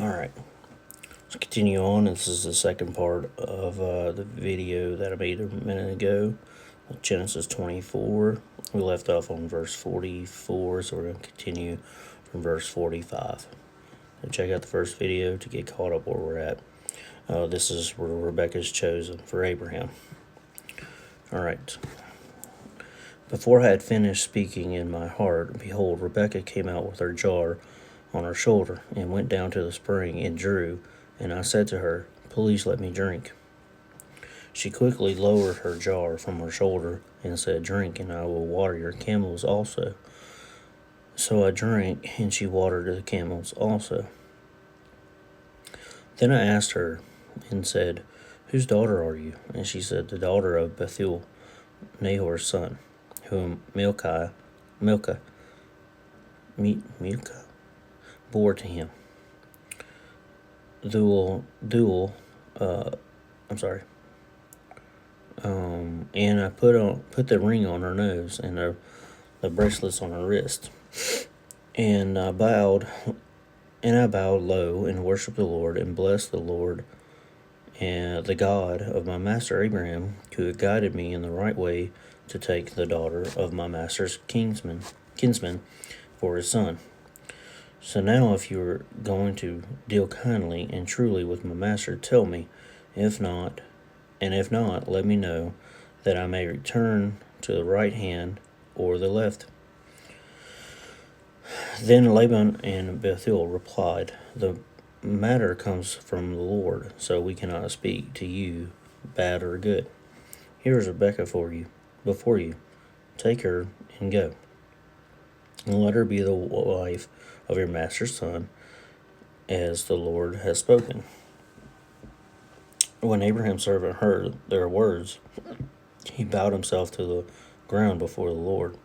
Alright, let's continue on. This is the second part of the video that I made a minute ago, Genesis 24. We left off on verse 44, so we're going to continue from verse 45. So check out the first video to get caught up where we're at. This is where Rebekah's chosen for Abraham. Alright. Before I had finished speaking in my heart, behold, Rebekah came out with her jar on her shoulder, and went down to the spring, and drew. And I said to her, Please let me drink. She quickly lowered her jar from her shoulder, and said, Drink, and I will water your camels also. So I drank, and she watered the camels also. Then I asked her, and said, Whose daughter are you? And she said, The daughter of Bethuel, Nahor's son, whom Milcah bore to him. And I put the ring on her nose and the bracelets on her wrist. And I bowed low and worshipped the Lord, and blessed the Lord and the God of my master Abraham, who had guided me in the right way to take the daughter of my master's kinsman for his son. So now if you are going to deal kindly and truly with my master, tell me. If not, let me know, that I may return to the right hand or the left. Then Laban and Bethuel replied, The matter comes from the Lord, so we cannot speak to you bad or good. Here is Rebekah before you. Take her and go, and let her be the wife of your master's son, as the Lord has spoken. When Abraham's servant heard their words, he bowed himself to the ground before the Lord.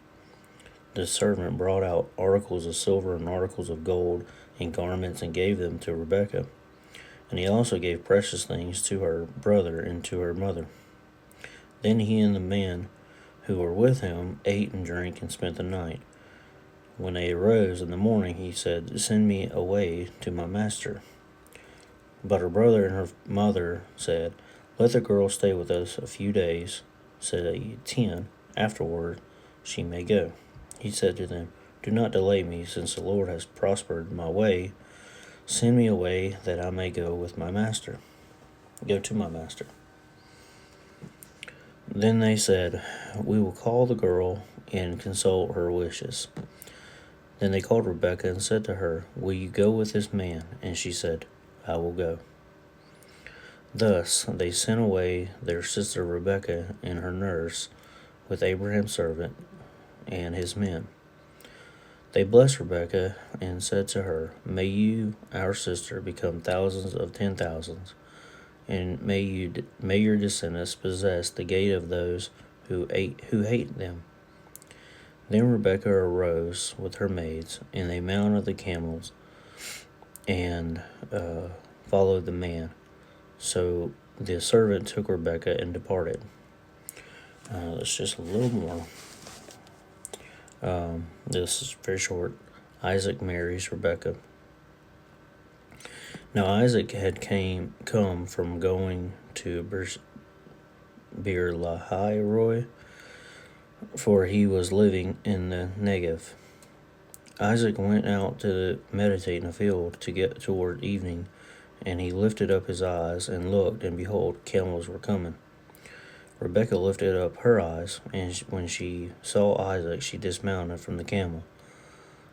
The servant brought out articles of silver and articles of gold and garments, and gave them to Rebekah. And he also gave precious things to her brother and to her mother. Then he and the men who were with him ate and drank and spent the night. When they arose in the morning, he said, Send me away to my master. But her brother and her mother said, Let the girl stay with us a few days, say 10. Afterward she may go. He said to them, Do not delay me, since the Lord has prospered my way. Send me away, that I may go to my master. Then they said, We will call the girl and consult her wishes. Then they called Rebekah and said to her, Will you go with this man? And she said, I will go. Thus they sent away their sister Rebekah and her nurse with Abraham's servant and his men. They blessed Rebekah and said to her, May you, our sister, become thousands of 10,000s, and may your descendants possess the gate of those who hate them. Then Rebekah arose with her maids, and they mounted the camels and followed the man. So the servant took Rebekah and departed. That's just a little more. This is very short. Isaac marries Rebekah. Now Isaac had come from going to Beer-lahai-roi, for he was living in the Negev. Isaac went out to meditate in a field to get toward evening, and he lifted up his eyes and looked, and behold, camels were coming. Rebekah lifted up her eyes, and when she saw Isaac, she dismounted from the camel.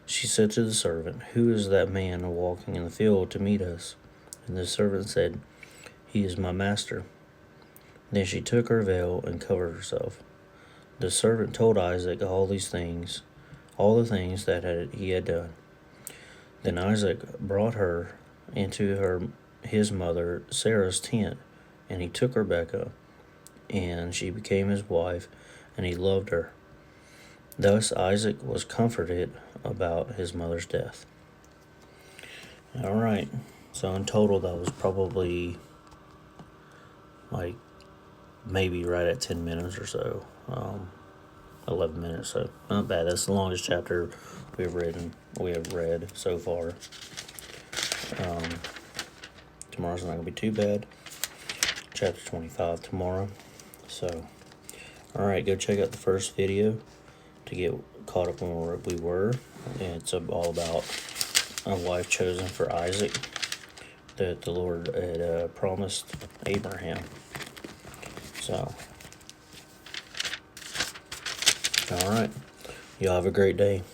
She said to the servant, Who is that man walking in the field to meet us? And the servant said, He is my master. Then she took her veil and covered herself. The servant told Isaac all the things that he had done. Then Isaac brought her into his mother Sarah's tent, and he took Rebekah, and she became his wife, and he loved her. Thus Isaac was comforted about his mother's death. All right, so in total that was probably maybe right at 10 minutes or so, 11 minutes, so not bad. That's the longest chapter we have read so far. tomorrow's not going to be too bad. Chapter 25 tomorrow. So, alright, go check out the first video to get caught up on where we were. And it's all about a wife chosen for Isaac that the Lord had promised Abraham. So, alright, y'all have a great day.